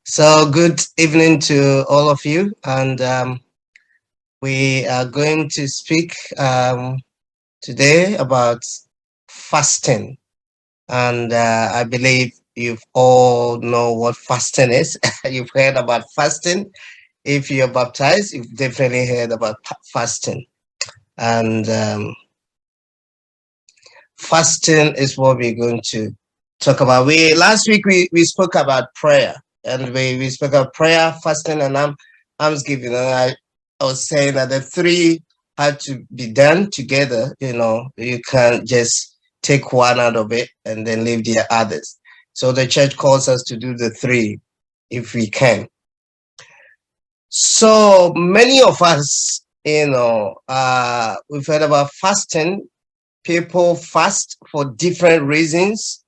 So, good evening to all of you, and we are going to speak today about fasting. And I believe you've all know what fasting is. You've heard about fasting. If you're baptized, you've definitely heard about fasting. And fasting is what we're going to talk about. We last week we spoke about prayer, and we spoke about prayer, fasting, and almsgiving. And I was saying that the three had to be done together. You can't just take one out of it and then leave the others. So the church calls us to do the three if we can. So many of us, we've heard about fasting. People fast for different reasons,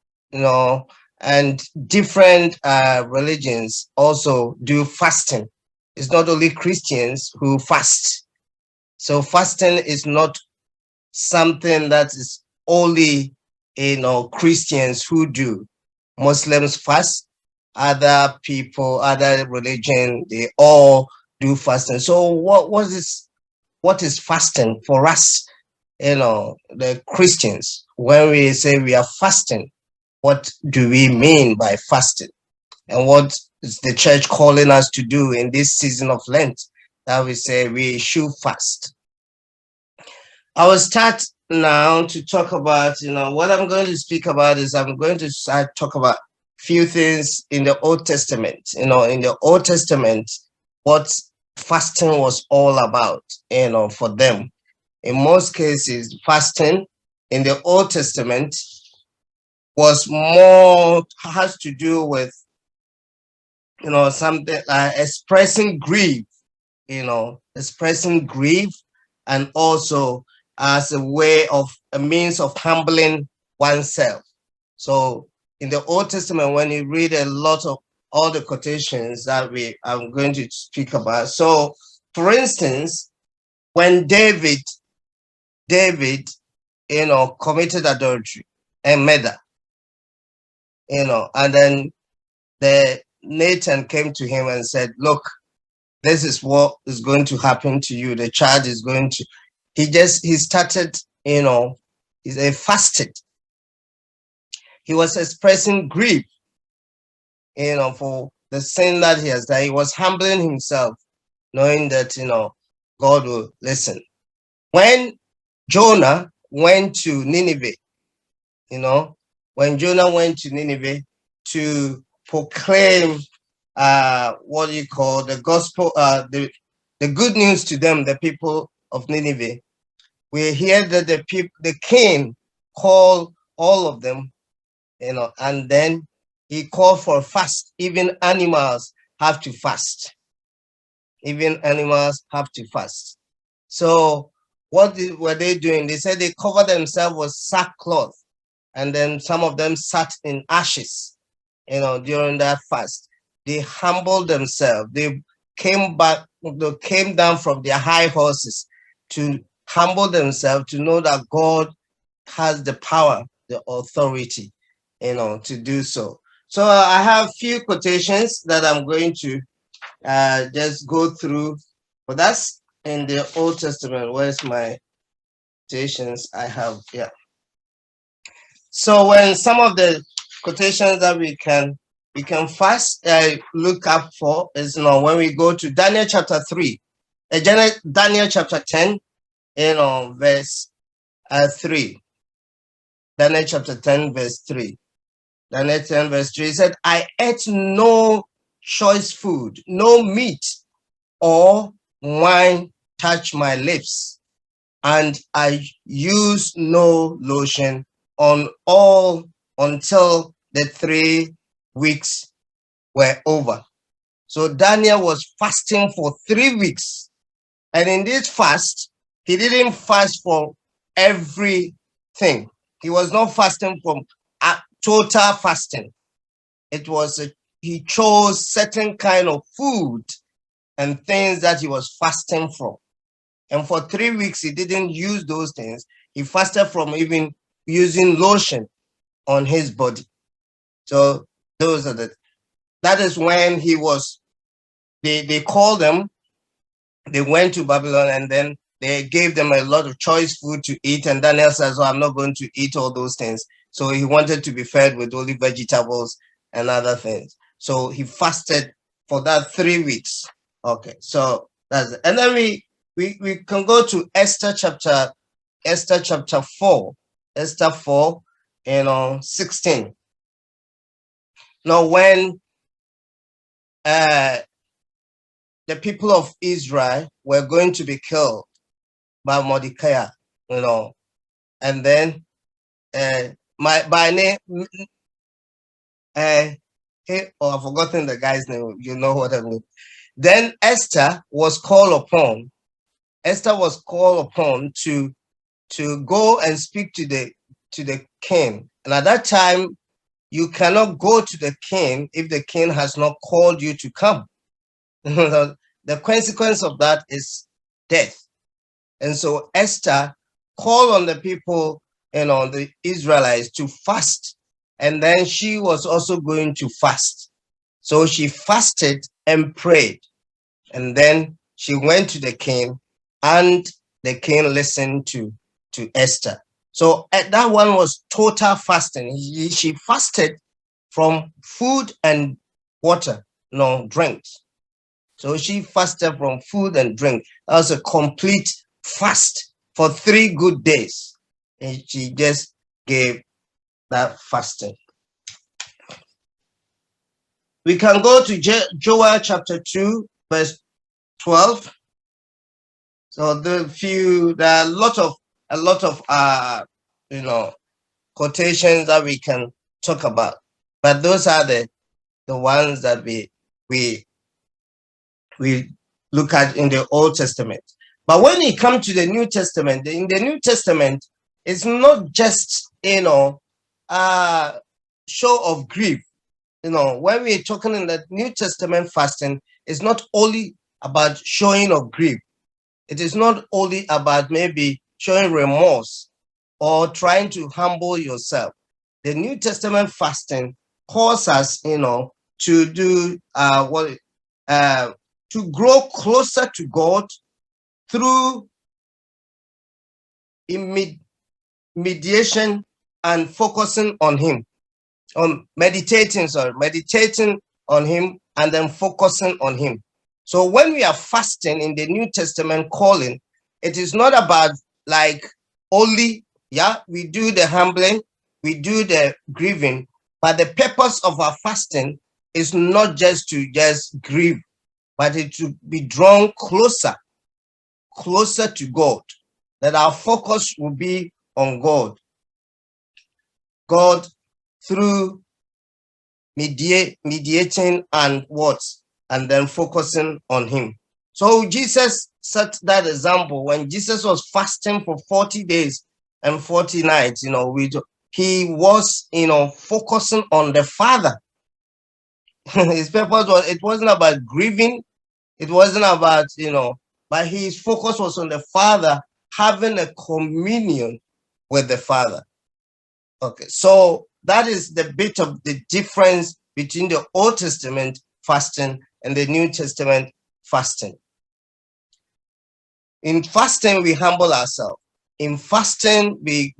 and different religions also do fasting. It's not only Christians who fast. So fasting is not something that is only, Christians who do. Muslims fast, other people, other religion, they all do fasting. So what is fasting for us? The Christians, when we say we are fasting, what do we mean by fasting? And what is the church calling us to do in this season of Lent that we say we should fast? I will start now to talk about, what I'm going to speak about is I'm going to talk about few things in the Old Testament. In the Old Testament, what fasting was all about, for them. In most cases, fasting in the Old Testament has to do with, something like expressing grief, expressing grief, and also as a means of humbling oneself. So in the Old Testament, when you read a lot of all the quotations that I'm going to speak about. So for instance, when David, committed adultery and murder, and then Nathan came to him and said, look, this is what is going to happen to you. The child is going to, he started, he fasted. He was expressing grief, for the sin that he has done. He was humbling himself, knowing that, God will listen. When Jonah went to Nineveh, when Jonah went to Nineveh to proclaim what you call the gospel, the good news to them, the people of Nineveh, we hear that the king called all of them, and then he called for a fast. Even animals have to fast. Even animals have to fast. So what were they doing? They said they covered themselves with sackcloth, and then some of them sat in ashes, during that fast. They humbled themselves. They came down from their high horses to humble themselves, to know that God has the power, the authority, to do so. So I have few quotations that I'm going to just go through. But that's in the Old Testament. Where's my quotations I have? Yeah. So when some of the quotations that we can first look up for is, when we go to Daniel chapter 3, Daniel chapter 10, verse 3. Daniel chapter 10, verse 3. Daniel 10, verse 3 said, I ate no choice food, no meat or wine touched my lips, and I used no lotion on all until the 3 weeks were over. So Daniel was fasting for 3 weeks. And in this fast, he didn't fast for everything. He was not fasting from total fasting. It was he chose certain kind of food and things that he was fasting from. And for 3 weeks, he didn't use those things. He fasted from even using lotion on his body. So those are the that is when they called them, they went to Babylon, and then they gave them a lot of choice food to eat. And Daniel says, "Oh, I'm not going to eat all those things." So he wanted to be fed with only vegetables and other things. So he fasted for that 3 weeks. Okay, so that's it. And then we can go to Esther chapter 4. Esther 4, 16. Now, when the people of Israel were going to be killed by Mordecai, and then by name, I've forgotten the guy's name. You know what I mean. Then Esther was called upon. Esther was called upon to go and speak to the king. And at that time, you cannot go to the king if the king has not called you to come. The consequence of that is death. And so Esther called on the people, the Israelites, to fast. And then she was also going to fast. So she fasted and prayed. And then she went to the king, and the king listened to Esther. So that one was total fasting. She fasted from food and water, drinks. So she fasted from food and drink. That was a complete fast for 3 good days. And she just gave that fasting. We can go to Joel chapter 2, verse 12. So there are a lot of quotations that we can talk about, but those are the ones that we look at in the Old Testament. But when it comes to the New Testament, in the New Testament, it's not just show of grief. When we're talking in the New Testament fasting, it's not only about showing of grief. It is not only about maybe showing remorse or trying to humble yourself. The New Testament fasting calls us, to do to grow closer to God through mediation and focusing on Him, meditating on Him, and then focusing on Him. So when we are fasting in the New Testament calling, it is not about like only, we do the humbling, we do the grieving, but the purpose of our fasting is not just to grieve, but it to be drawn closer to God, that our focus will be on God through mediating and then focusing on Him. So Jesus set that example when Jesus was fasting for 40 days and 40 nights. He was, focusing on the Father. His purpose it wasn't about grieving. It wasn't about, but his focus was on the Father, having a communion with the Father. Okay, so that is the bit of the difference between the Old Testament fasting and the New Testament fasting. In fasting, we humble ourselves. In fasting, we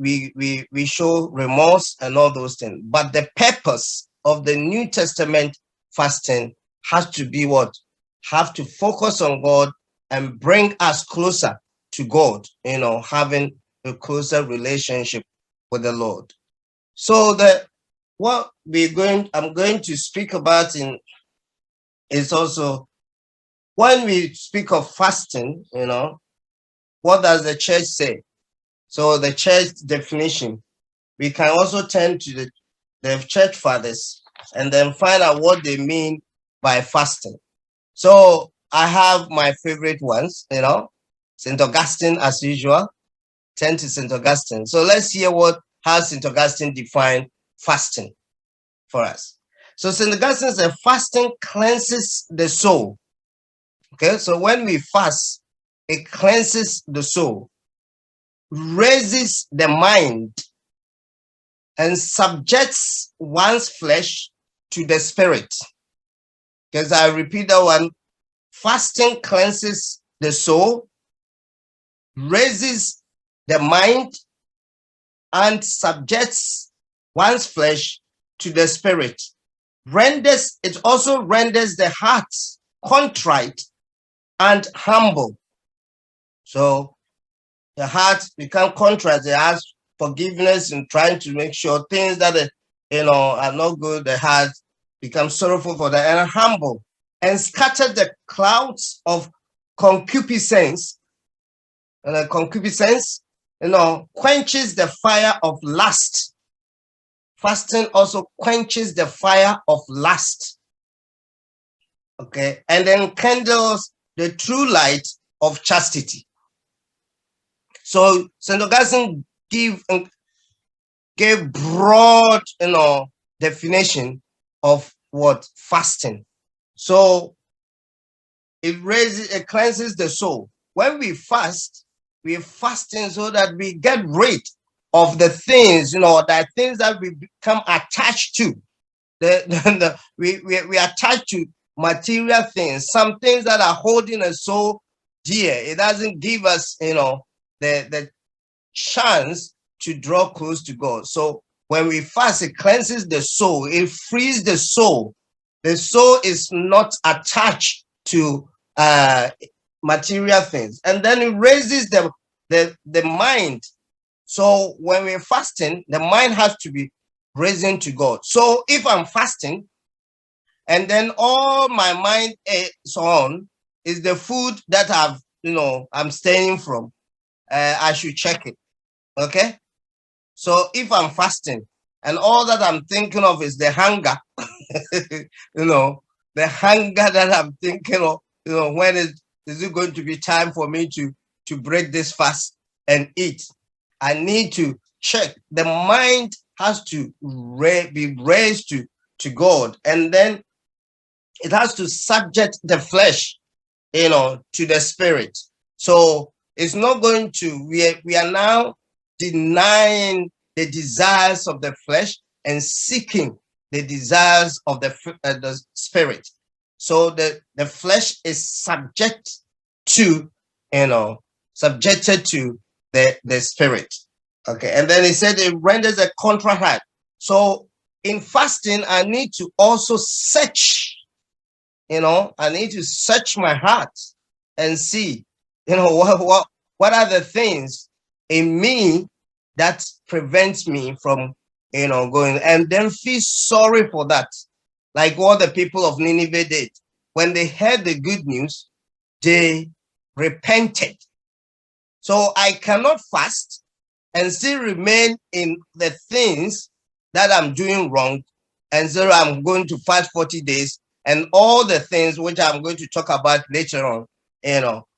show remorse and all those things. But the purpose of the New Testament fasting has to be what? Have to focus on God and bring us closer to God, having a closer relationship with the Lord. So I'm going to speak about is also when we speak of fasting, what does the church say? So the church definition, we can also turn to the church fathers and then find out what they mean by fasting. So I have my favorite ones, St. Augustine as usual. Turn to St. Augustine. So let's hear how St. Augustine defined fasting for us. So St. Augustine said fasting cleanses the soul. Okay, so when we fast, it cleanses the soul, raises the mind, and subjects one's flesh to the spirit. because I repeat that one. Fasting cleanses the soul, raises the mind, and subjects one's flesh to the spirit. It also renders the heart contrite and humble. So the heart become contrite. They ask forgiveness and trying to make sure things that are not good. The heart becomes sorrowful for that and humble, and scatter the clouds of concupiscence. And the concupiscence, quenches the fire of lust. Fasting also quenches the fire of lust. Okay, and then kindles the true light of chastity. So St. Augustine gave broad, definition of what fasting. So it cleanses the soul. When we fast, we're fasting so that we get rid of the things, that things that we become attached to. We attach to material things, some things that are holding us so dear. It doesn't give us, the chance to draw close to God. So when we fast, it cleanses the soul. It frees the soul. The soul is not attached to material things, and then it raises the mind. So when we're fasting, the mind has to be raising to God. So if I'm fasting and then all my mind is on is the food that I'm staying from, I should check it. Okay. So if I'm fasting and all that I'm thinking of is the hunger, the hunger that I'm thinking of, when is it going to be time for me to break this fast and eat? I need to check. The mind has to be raised to God, and then it has to subject the flesh, to the spirit. So it's not going to, we are now denying the desires of the flesh and seeking the desires of the spirit. So the flesh is subjected to the spirit. Okay, and then he said it renders a contrite heart. So in fasting, I need to also search. I need to search my heart and see, what are the things in me that prevents me from, going, and then feel sorry for that. Like what the people of Nineveh did. When they heard the good news, they repented. So I cannot fast and still remain in the things that I'm doing wrong. And so I'm going to fast 40 days and all the things which I'm going to talk about later on,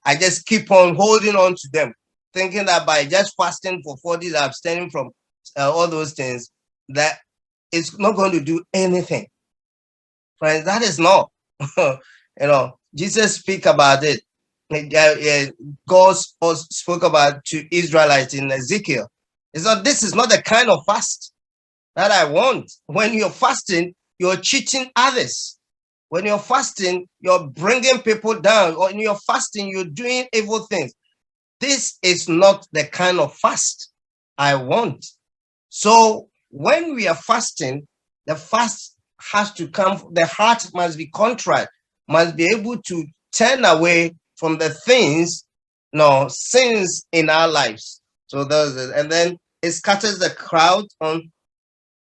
I just keep on holding on to them, thinking that by just fasting for 40 days, abstaining from all those things, that it's not going to do anything. Friends, that is not, Jesus speak about it. God spoke about to Israelites in Ezekiel. It's not, this is not the kind of fast that I want. When you're fasting, you're cheating others. When you're fasting, you're bringing people down. Or when you're fasting, you're doing evil things. This is not the kind of fast I want. So when we are fasting, the fast has to come, the heart must be contrite, must be able to turn away from the things, sins in our lives. So those, and then it scatters the crowd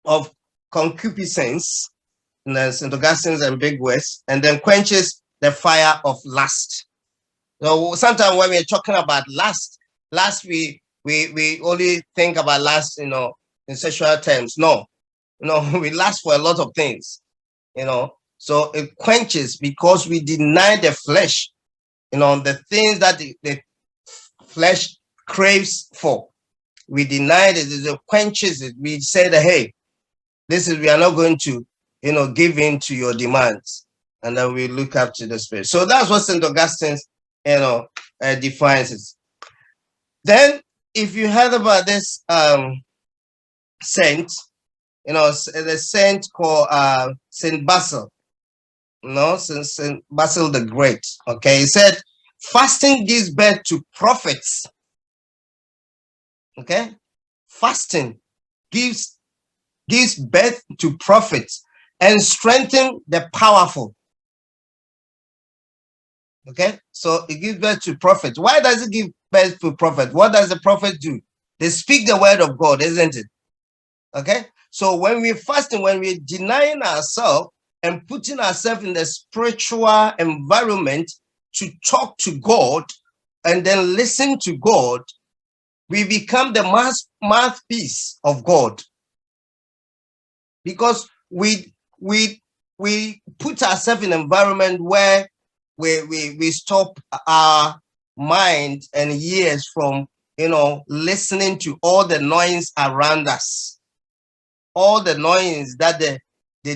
of concupiscence, St. Augustine's and big words, and then quenches the fire of lust. So sometimes when we're talking about lust, we only think about lust, in sexual terms. No, we lust for a lot of things, So it quenches because we deny the flesh, the things that the flesh craves for. We deny it, it quenches it. We say that, hey, we are not going to, give in to your demands. And then we look up to the spirit. So that's what St. Augustine, defines it. Then, if you heard about this saint, the saint called St. Basil. No, since Basil the Great. Okay, he said fasting gives birth to prophets. Okay, fasting gives birth to prophets and strengthen the powerful. Okay, so it gives birth to prophets. Why does it give birth to prophets? What does the prophet do? They speak the word of God, isn't it? Okay, so when we're fasting, when we're denying ourselves and putting ourselves in the spiritual environment to talk to God and then listen to God, we become the mouthpiece of God, because we put ourselves in an environment where we stop our mind and ears from listening to all the noise around us, all the noise that the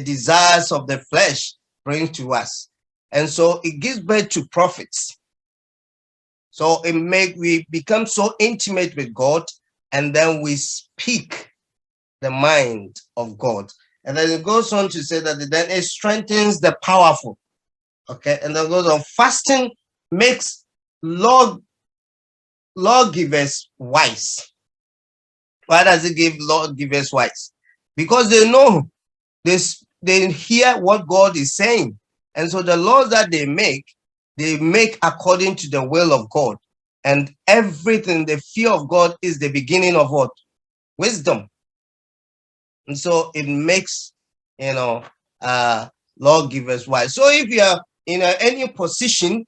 desires of the flesh bring to us. And so it gives birth to prophets. So we become so intimate with God, and then we speak the mind of God. And then it goes on to say that then it strengthens the powerful. Okay, and then it goes on, fasting makes lawgivers wise. Why does it give lawgivers wise? Because they know this, they hear what God is saying. And so the laws that they make according to the will of God. And everything, the fear of God is the beginning of what? Wisdom. And so it makes, lawgivers wise. So if you are in any position,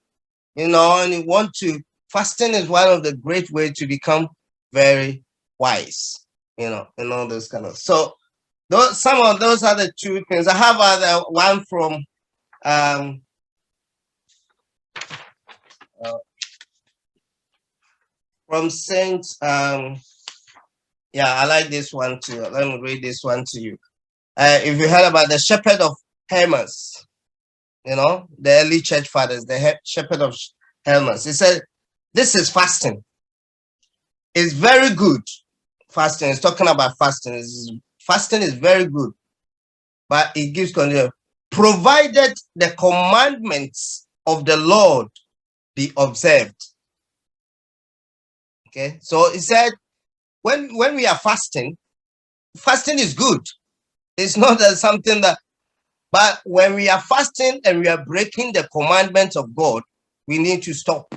and you want to, fasting is one of the great ways to become very wise, and all those kind of. So some of those are the two things. I have other one from Saint. Yeah, I like this one too. Let me read this one to you. If you heard about the shepherd of Hermas, the early church fathers, the shepherd of Hermas, he said, this is fasting. It's very good. Fasting is talking about fasting. Fasting is very good, but it gives condition, provided the commandments of the Lord be observed. Okay, so he said, when we are fasting is good. It's not that something that, but when we are fasting and we are breaking the commandments of God, we need to stop.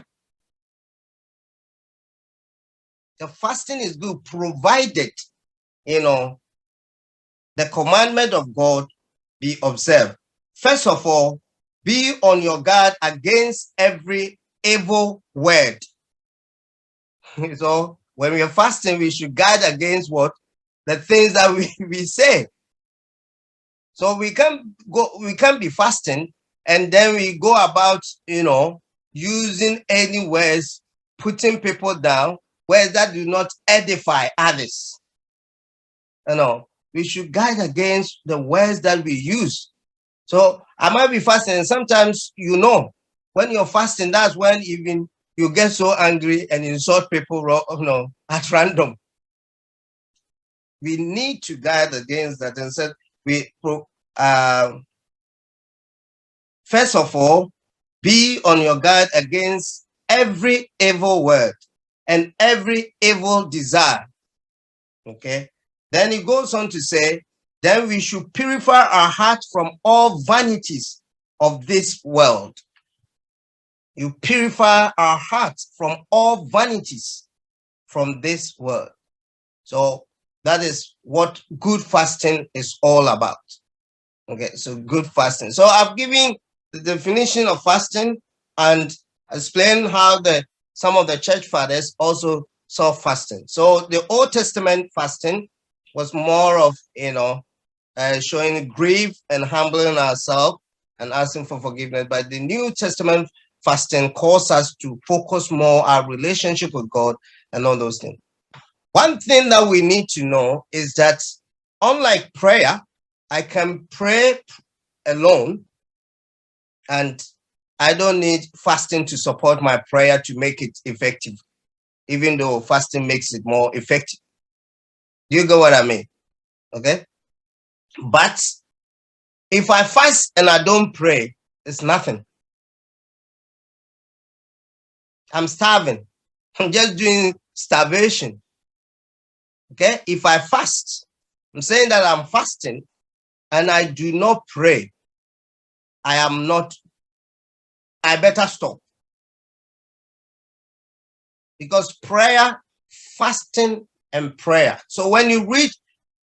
The fasting is good, provided, the commandment of God be observed. First of all, be on your guard against every evil word. So when we are fasting, we should guard against what? The things that we say. So we can't be fasting and then we go about, using any words, putting people down, words that do not edify others. We should guard against the words that we use. So I might be fasting, and sometimes, when you're fasting, that's when even you get so angry and insult people, at random. We need to guard against that, and said first of all, be on your guard against every evil word and every evil desire. Okay. Then it goes on to say, then we should purify our hearts from all vanities of this world. You purify our hearts from all vanities from this world. So that is what good fasting is all about. Okay, so good fasting. So I've given the definition of fasting and explained how some of the church fathers also saw fasting. So the Old Testament fasting was more of, showing grief and humbling ourselves and asking for forgiveness. But the New Testament fasting calls us to focus more our relationship with God and all those things. One thing that we need to know is that, unlike prayer, I can pray alone and I don't need fasting to support my prayer to make it effective, even though fasting makes it more effective. Do you get what I mean? Okay. But if I fast and I don't pray, It's nothing. I'm starving. I'm just doing starvation. Okay? If I fast, I'm saying that I'm fasting and I do not pray, I better stop. Because prayer, fasting, and prayer. So when you read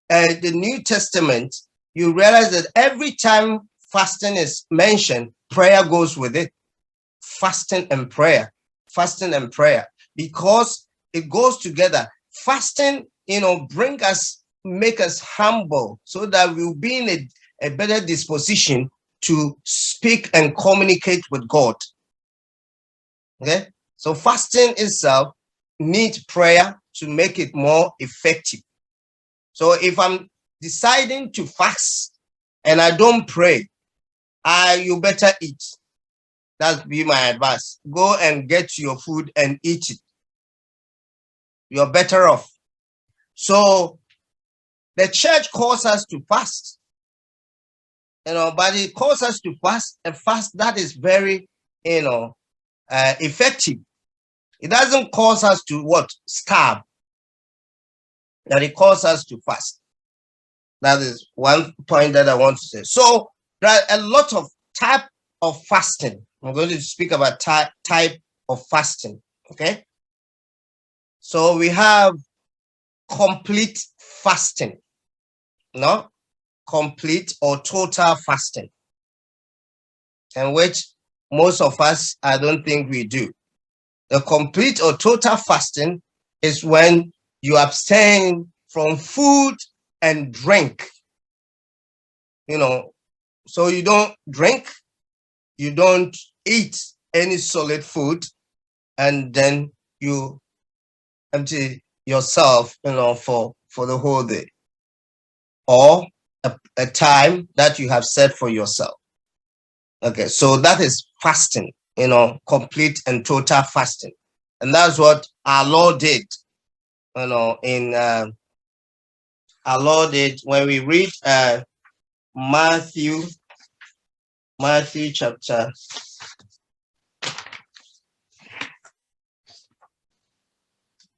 the New Testament, you realize that every time fasting is mentioned, prayer goes with it. Fasting and prayer, because it goes together. Fasting, make us humble so that we'll be in a better disposition to speak and communicate with God. Okay, so fasting itself needs prayer to make it more effective. So if I'm deciding to fast and I don't pray, you better eat. That's be my advice. Go and get your food and eat it. You're better off. So the church calls us to fast, but it calls us to fast, a fast that is very, effective. It doesn't cause us to starve. That it calls us to fast. That is one point that I want to say. So there are a lot of type of fasting. I'm going to speak about type of fasting. Okay. So we have complete fasting, complete or total fasting, and which most of us, I don't think we do. The complete or total fasting is when you abstain from food and drink. So you don't drink, you don't eat any solid food, and then you empty yourself, for the whole day, or a time that you have set for yourself. Okay, so that is fasting, complete and total fasting. And that's what our Lord did, in our Lord did when we read Matthew chapter.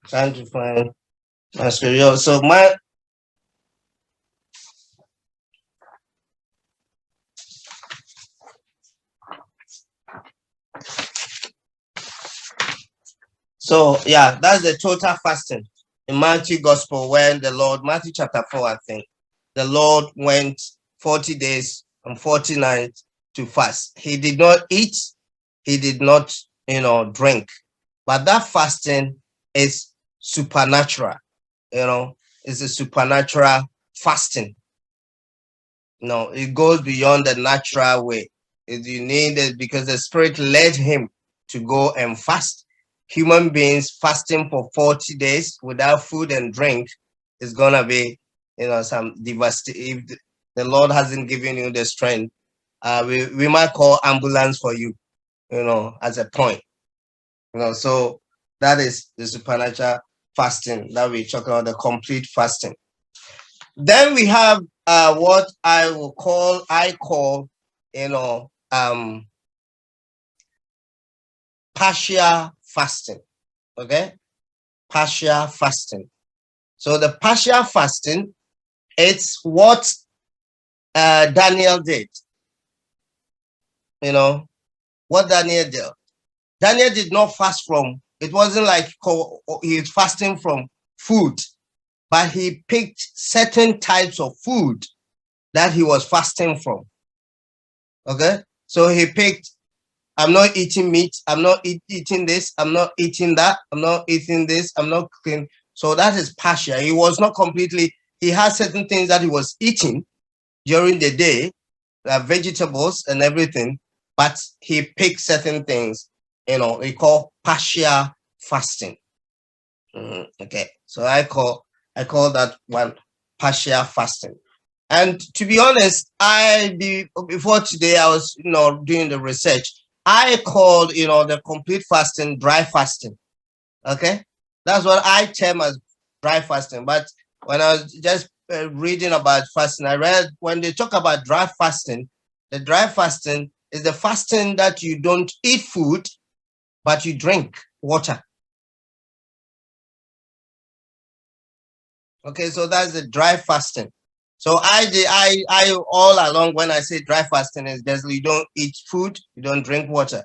Trying to find my scripture. So yeah, that's the total fasting in Matthew Gospel, when Matthew chapter 4, I think, the Lord went 40 days and 40 nights to fast. He did not eat, he did not, drink. But that fasting is supernatural, it's a supernatural fasting. It goes beyond the natural way. You need it because the Spirit led him to go and fast. Human beings fasting for 40 days without food and drink is gonna be, some devastation. If the Lord hasn't given you the strength, we might call ambulance for you, as a point. So that is the supernatural fasting that we talk about, the complete fasting. Then we have what I call, partial fasting. Okay, partial fasting. So the partial fasting, it's what Daniel did. What Daniel did. Daniel did not fast from. It wasn't like he was fasting from food, but he picked certain types of food that he was fasting from. Okay, so he picked, I'm not eating meat, I'm not eating this, I'm not eating that, I'm not eating this, I'm not cooking. So that is partial. He was not completely, he had certain things that he was eating during the day, vegetables and everything, but he picked certain things, we call partial fasting. Okay, so I call that one partial fasting. And to be honest, before today, I was, doing the research. I called, the complete fasting dry fasting. Okay, that's what I term as dry fasting. But when I was just reading about fasting, I read when they talk about dry fasting, the dry fasting is the fasting that you don't eat food, but you drink water. Okay, so that's the dry fasting. So I all along when I say dry fasting is just you don't eat food, you don't drink water.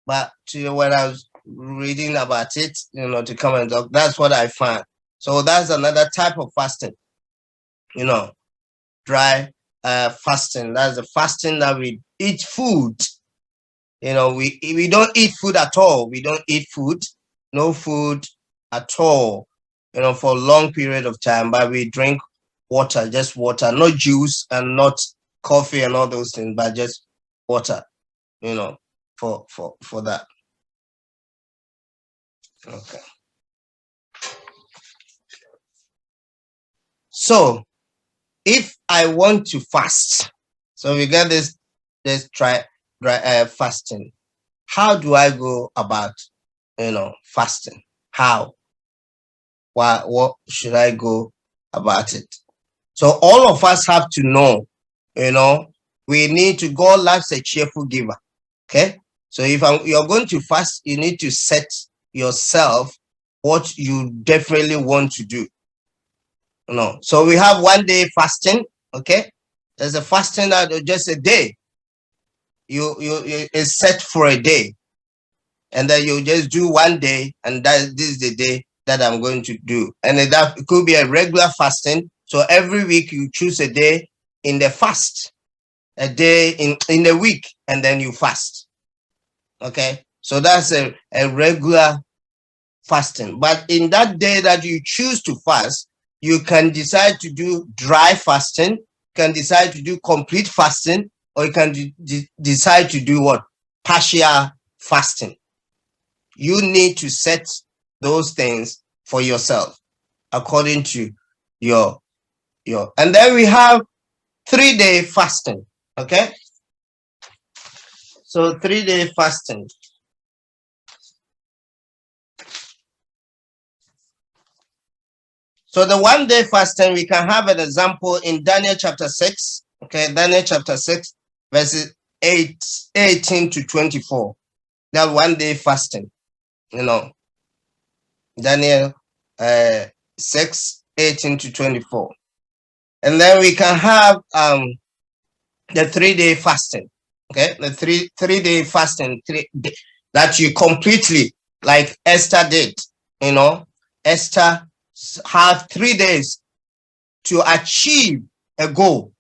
But when I was reading about it, to come and talk, that's what I found. So that's another type of fasting, dry fasting. That's the fasting that we eat food. We don't eat food at all. We don't eat food, no food at all, for a long period of time, but we drink water, just water, not juice and not coffee and all those things, but just water, for that. Okay. So if I want to fast, so we got this dry fasting. How do I go about, fasting? How? What should I go about it? So all of us have to know, we need to, God loves a cheerful giver. Okay. So if you're going to fast, you need to set yourself what you definitely want to do. So we have 1 day fasting. Okay. There's a fasting that just a day. You is set for a day. And then you just do 1 day, and this is the day that I'm going to do. And that could be a regular fasting. So every week you choose a day in the fast, a day in the week, and then you fast. Okay, so that's a regular fasting. But in that day that you choose to fast, you can decide to do dry fasting, can decide to do complete fasting, or you can decide to do what? Partial fasting. You need to set those things for yourself according to your. And then we have 3-day fasting. Okay, so 3-day fasting. So the 1 day fasting, we can have an example in Daniel chapter 6. Okay, Daniel chapter 6, verses 18 to 24. That 1 day fasting, Daniel 6, 18 to 24. And then we can have the 3-day fasting. Okay, the three-day fasting, that you completely, like Esther did. Esther had 3 days to achieve a goal.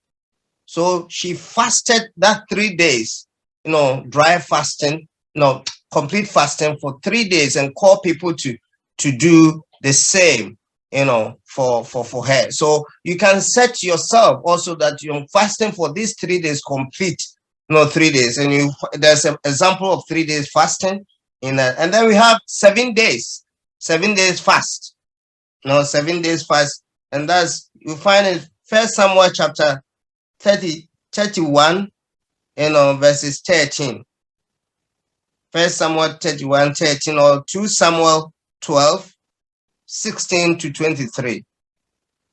So she fasted that 3 days, dry fasting, complete fasting for 3 days, and call people to do the same, for her. So you can set yourself also that you're fasting for these 3 days complete, 3 days, and there's an example of 3 days fasting in that. And then we have 7 days fast, 7 days fast, and that's, you find in 1 Samuel chapter 31, verses 13. 1 Samuel 31, 13, or 2 Samuel 12, 16 to 23.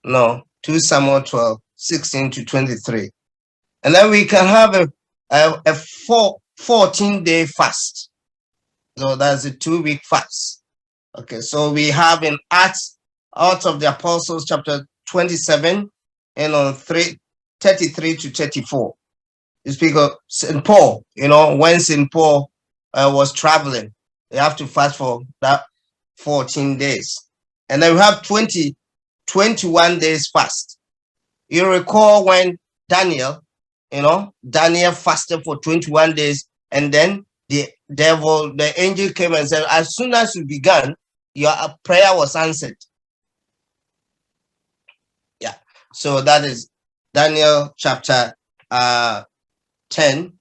2 Samuel 12, 16 to 23. And then we can have a 14-day fast. So that's a 2-week fast. Okay, so we have in Acts of the Apostles chapter 27, 33 to 34. You speak of St. Paul, when St. Paul was traveling, they have to fast for that 14 days. And then we have 21 days fast. You recall when Daniel fasted for 21 days, and then the angel came and said, as soon as you began, your prayer was answered. Yeah. So that is Daniel chapter 10,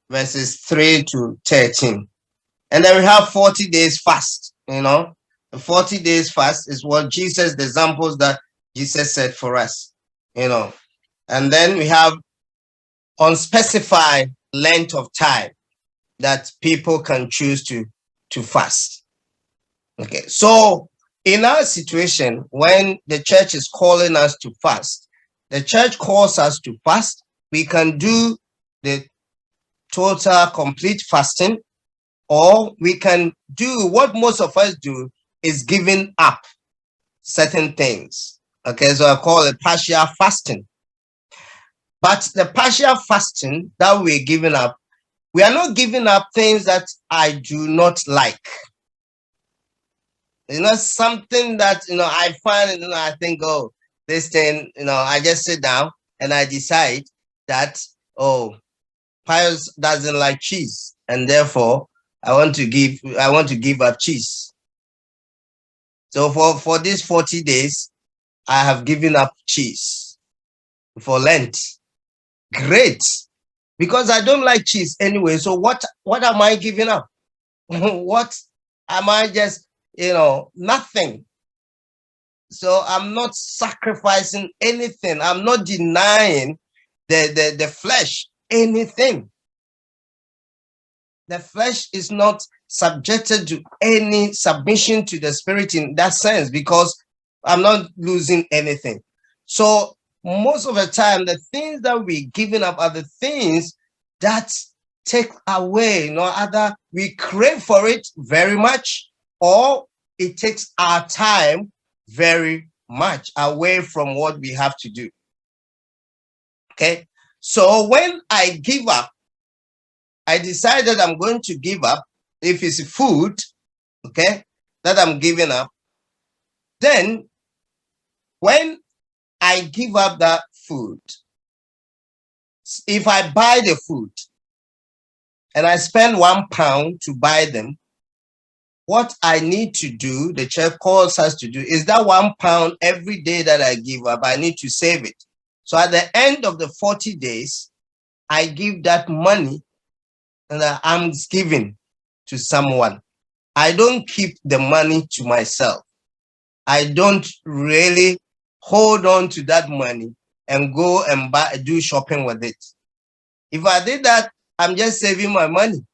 verses 3 to 13. And then we have 40 days fast. The 40 days fast is what the examples that Jesus said for us. And then we have unspecified length of time that people can choose to fast. Okay, so in our situation, when the church is calling us to fast, the church calls us to fast, we can do the total, complete fasting, or we can do what most of us do, is giving up certain things. Okay, so I call it partial fasting. But the partial fasting that we're giving up, we are not giving up things that I do not like. Something that, I find, I think, oh, this thing, I just sit down and I decide that, oh, Pius doesn't like cheese, and therefore I want to give up cheese. So for these 40 days, I have given up cheese for Lent. Great, because I don't like cheese anyway. So what am I giving up? What am I just, nothing. So I'm not sacrificing anything. I'm not denying the flesh anything. The flesh is not subjected to any submission to the spirit in that sense, because I'm not losing anything. So most of the time, the things that we're giving up are the things that take away, either we crave for it very much, or it takes our time very much away from what we have to do. Okay, so when I give up, I decided I'm going to give up, if it's food, okay, that I'm giving up. Then when I give up that food, if I buy the food and I spend £1 to buy them, what I need to do, the church calls us to do, is that £1 every day that I give up, I need to save it. So at the end of the 40 days, I give that money and I'm giving to someone. I don't keep the money to myself. I don't really hold on to that money and go and do shopping with it. If I did that, I'm just saving my money.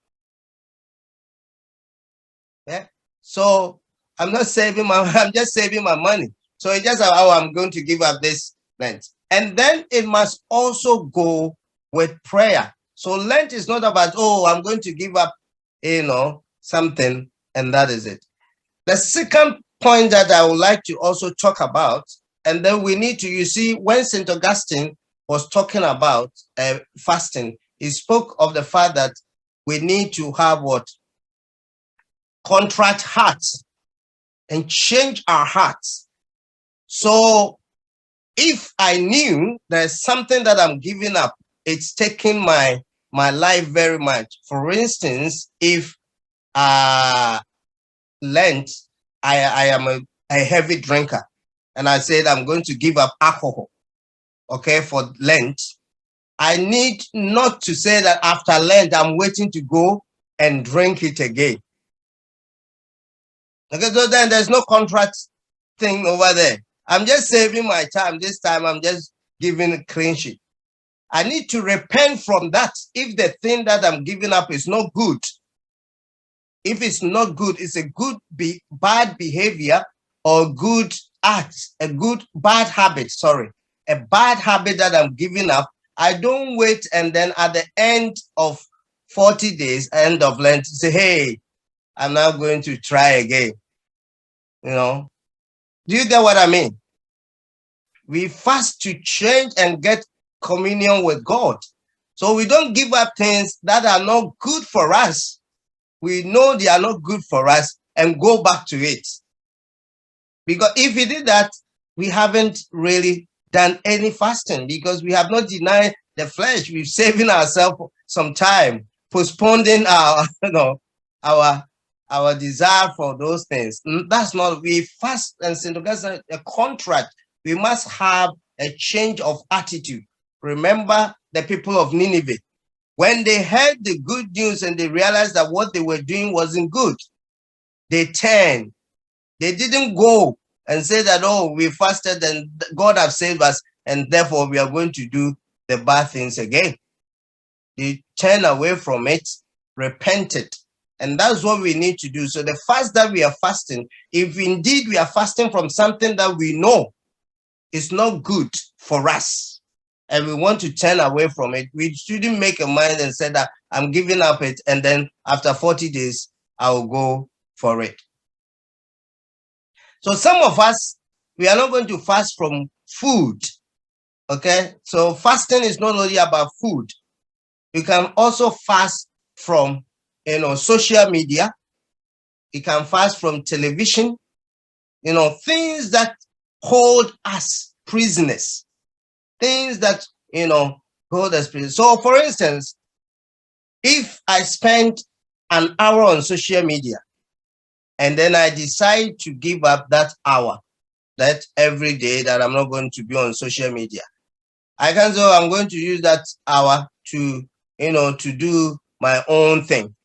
Yeah. So I'm not saving I'm just saving my money. So it's just how I'm going to give up this Lent. And then it must also go with prayer. So Lent is not about, oh, I'm going to give up, something, and that is it. The second point that I would like to also talk about, and then we need to, you see, when St. Augustine was talking about fasting, he spoke of the fact that we need to have what? Contrite hearts, and change our hearts. So if I knew there's something that I'm giving up, it's taking my life very much. For instance, if Lent, I am a heavy drinker, and I said I'm going to give up alcohol, okay, for Lent, I need not to say that after Lent I'm waiting to go and drink it again. Okay, so then there's no contract thing over there. I'm just saving my time. This time I'm just giving a clean sheet. I need to repent from that. If the thing that I'm giving up is not good, if it's not good, it's a bad behavior or good act, a bad habit that I'm giving up. I don't wait and then at the end of 40 days, end of Lent, say, hey, I'm now going to try again. Do you get what I mean? We fast to change and get communion with God. So we don't give up things that are not good for us. We know they are not good for us and go back to it. Because if we did that, we haven't really done any fasting, because we have not denied the flesh. We're saving ourselves some time, postponing our desire for those things. That's not, we fast, and St. Augustine, a contract. We must have a change of attitude. Remember the people of Nineveh. When they heard the good news and they realized that what they were doing wasn't good, they turned. They didn't go and say that, oh, we fasted and God has saved us, and therefore we are going to do the bad things again. They turned away from it, repented. And that's what we need to do. So the fast that we are fasting, if indeed we are fasting from something that we know is not good for us, and we want to turn away from it, we shouldn't make a mind and say that I'm giving up it, and then after 40 days, I will go for it. So some of us, we are not going to fast from food. Okay, so fasting is not only about food. You can also fast from, social media. You can fast from television, things that hold us prisoners, things that, hold us prisoners. So for instance, if I spend an hour on social media and then I decide to give up that hour, that every day that I'm not going to be on social media, I can say I'm going to use that hour to, to do my own thing.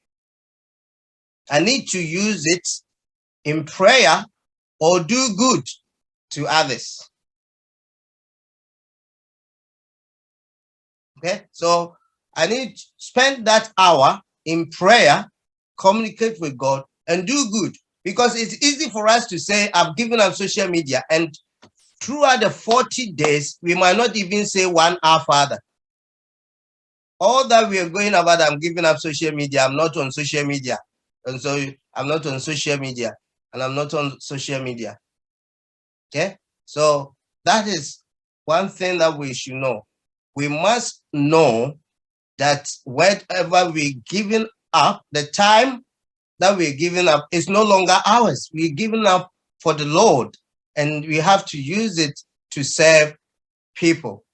I need to use it in prayer or do good to others. Okay, so I need to spend that hour in prayer, communicate with God, and do good. Because it's easy for us to say, I've given up social media, and throughout the 40 days, we might not even say 1 hour, Father. All that we are going about, I'm giving up social media, I'm not on social media. And so I'm not on social media, and I'm not on social media. Okay, so that is one thing that we should know. We must know that whatever we're giving up, the time that we're giving up is no longer ours. We're giving up for the Lord, and we have to use it to serve people.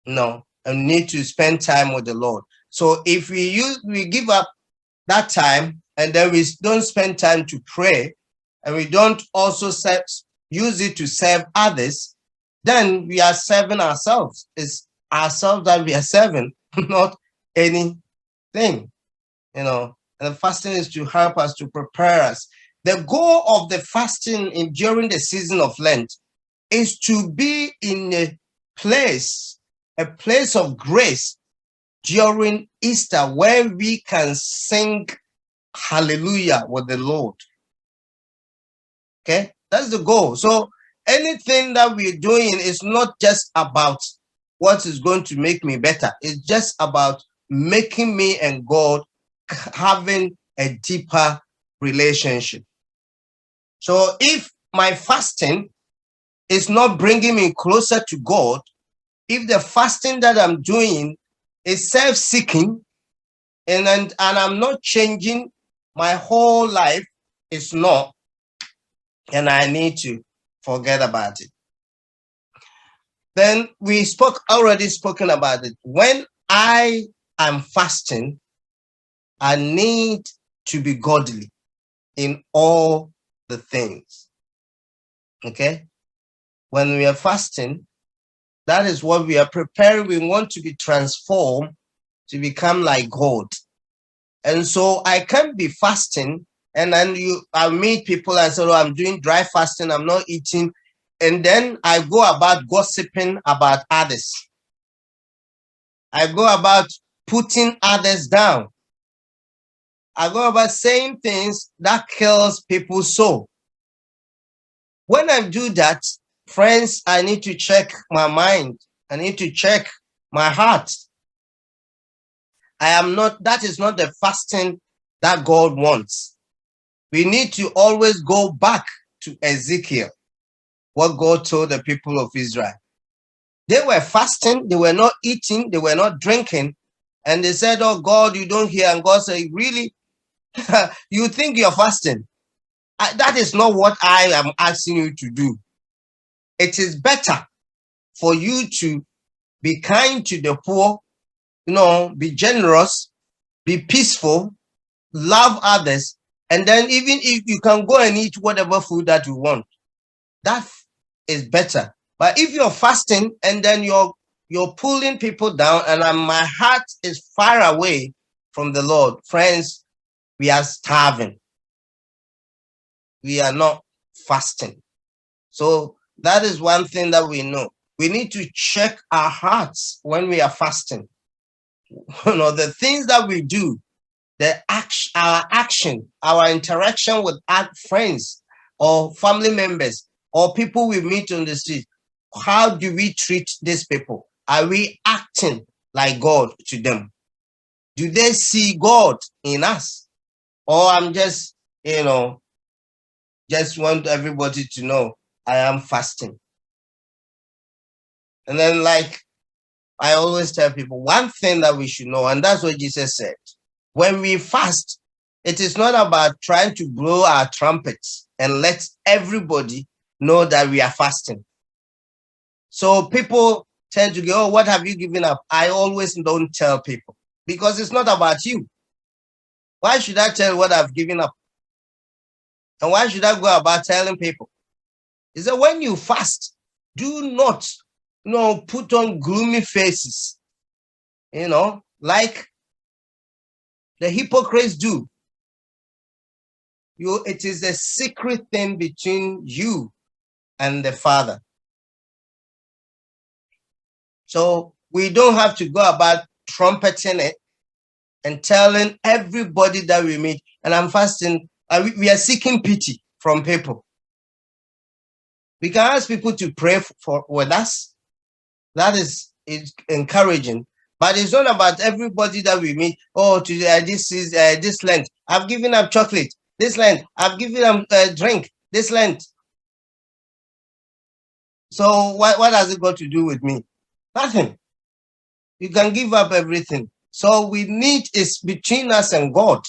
And need to spend time with the Lord. So if we give up that time, and then we don't spend time to pray, and we don't also use it to serve others, then we are serving ourselves. It's ourselves that we are serving, not anything. And the fasting is to help us, to prepare us. The goal of the fasting during the season of Lent is to be in a place of grace during Easter, where we can sing hallelujah with the Lord. Okay, that's the goal. So anything that we're doing is not just about what is going to make me better. It's just about making me and God having a deeper relationship. So if my fasting is not bringing me closer to God, if the fasting that I'm doing is self-seeking, and I'm not changing my whole life, it's not, and I need to forget about it. Then we already spoken about it. When I am fasting, I need to be godly in all the things. Okay? When we are fasting, that is what we are preparing. We want to be transformed to become like God. And so I can't be fasting, and then I meet people and say, oh, I'm doing dry fasting, I'm not eating. And then I go about gossiping about others. I go about putting others down. I go about saying things that kills people's soul. When I do that, friends, I need to check my mind. I need to check my heart. That is not the fasting that God wants. We need to always go back to Ezekiel, what God told the people of Israel. They were fasting, they were not eating, they were not drinking, and they said, oh God, you don't hear. And God said, really? You think you're fasting? That is not what I am asking you to do. It is better for you to be kind to the poor, be generous, be peaceful, love others, and then even if you can go and eat whatever food that you want, that is better. But if you're fasting and then you're pulling people down, and my heart is far away from the Lord, friends, we are starving. We are not fasting. So that is one thing that we know. We need to check our hearts when we are fasting. The things that we do, our action, our interaction with our friends or family members or people we meet on the street, how do we treat these people? Are we acting like God to them? Do they see God in us? Or I'm just, just want everybody to know I am fasting. And then, like I always tell people, one thing that we should know, and that's what Jesus said. When we fast, it is not about trying to blow our trumpets and let everybody know that we are fasting. So people tend to go, oh, what have you given up? I always don't tell people because it's not about you. Why should I tell what I've given up? And why should I go about telling people? Is that when you fast, do not, put on gloomy faces, like the hypocrites do. It is a secret thing between you and the Father. So we don't have to go about trumpeting it and telling everybody that we meet, and I'm fasting. We are seeking pity from people. We can ask people to pray with us. That is encouraging. But it's not about everybody that we meet. Oh, today this Lent, I've given up chocolate. This Lent, I've given up drink. This Lent. So what has it got to do with me? Nothing. You can give up everything. So we need is between us and God.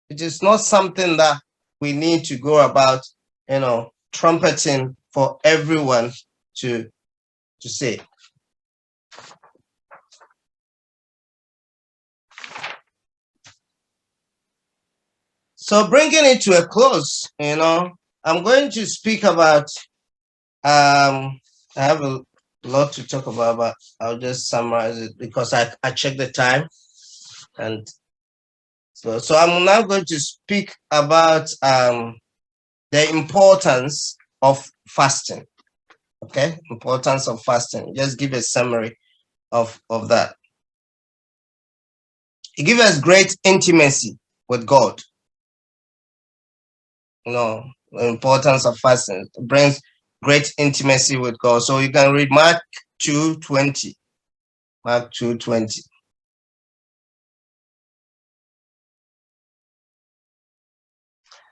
It is not something that we need to go about, trumpeting for everyone to say. So bringing it to a close, I'm going to speak about, I have a lot to talk about, but I'll just summarize it because I checked the time. And so I'm now going to speak about the importance of fasting. Okay, importance of fasting. Just give a summary of that. It gives us great intimacy with God. The importance of fasting. It brings great intimacy with God. So you can read Mark 2:20. Mark 2:20.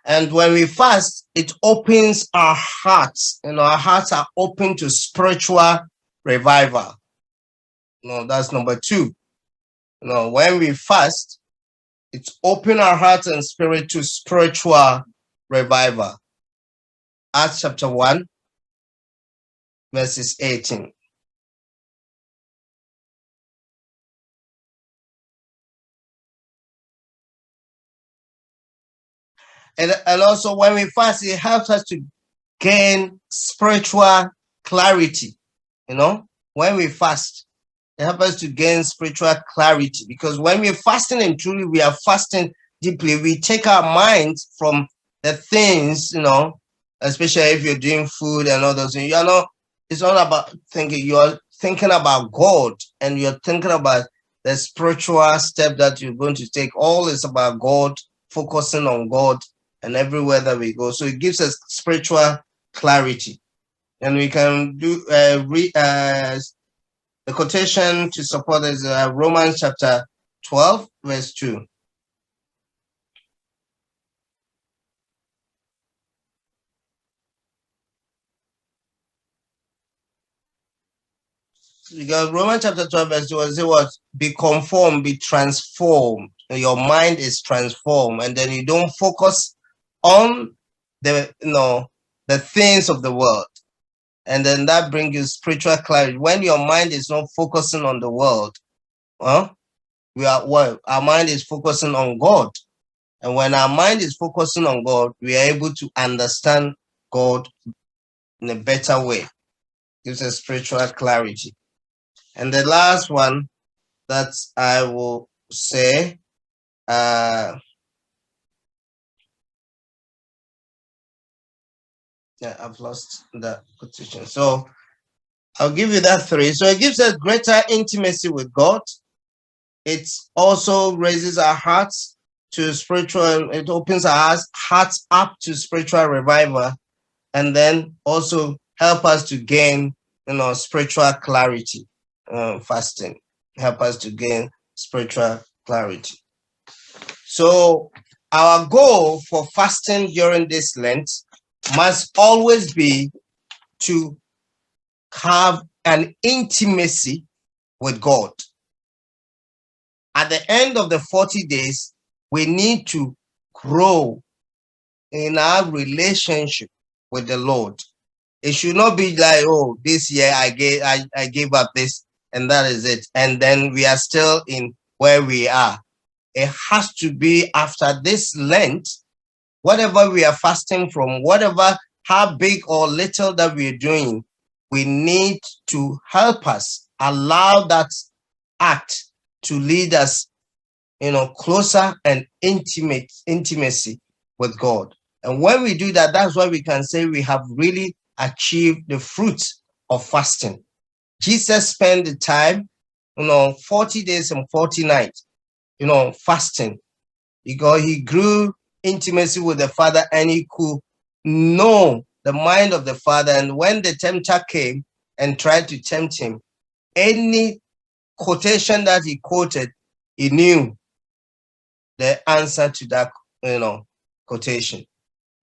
And when we fast, it opens our hearts. Our hearts are open to spiritual revival. That's number 2. When we fast, it's open our hearts and spirit to spiritual revival. Acts chapter 1, verses 18. And also when we fast, it helps us to gain spiritual clarity. When we fast, it helps us to gain spiritual clarity, because when we're fasting and truly we are fasting deeply, we take our minds from the things, especially if you're doing food and all those things. It's not about thinking, you're thinking about God, and you're thinking about the spiritual step that you're going to take. All is about God, focusing on God and everywhere that we go. So it gives us spiritual clarity. And we can do the quotation to support is Romans chapter 12, verse 2. Because Romans chapter 12, verse 2 was, it was be conformed, be transformed. Your mind is transformed, and then you don't focus on the things of the world. And then that brings you spiritual clarity. When your mind is not focusing on the world, our mind is focusing on God. And when our mind is focusing on God, we are able to understand God in a better way. Gives us spiritual clarity. And the last one that I will say, I've lost that quotation. So I'll give you that 3. So it gives us greater intimacy with God. It also raises our hearts to spiritual, it opens our hearts up to spiritual revival, and then also help us to gain spiritual clarity. Fasting help us to gain spiritual clarity. So our goal for fasting during this Lent must always be to have an intimacy with God. At the end of the 40 days, we need to grow in our relationship with the Lord. It should not be like, oh, this year I gave up this and that is it. And then we are still in where we are. It has to be after this Lent, whatever we are fasting from, whatever, how big or little that we are doing, we need to help us allow that act to lead us, closer and intimacy with God. And when we do that, that's why we can say we have really achieved the fruits of fasting. Jesus spent the time, 40 days and 40 nights, fasting, because he grew intimacy with the Father and he could know the mind of the Father. And when the tempter came and tried to tempt him, any quotation that he quoted, he knew the answer to that, quotation,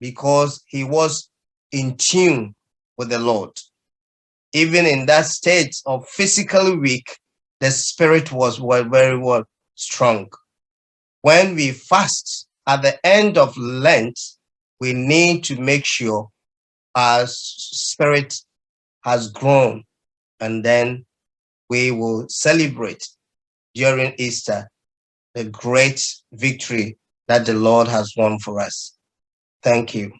because he was in tune with the Lord. Even in that state of physically weak, the spirit was very well strong. When we fast at the end of Lent, we need to make sure our spirit has grown, and then we will celebrate during Easter the great victory that the Lord has won for us. Thank you.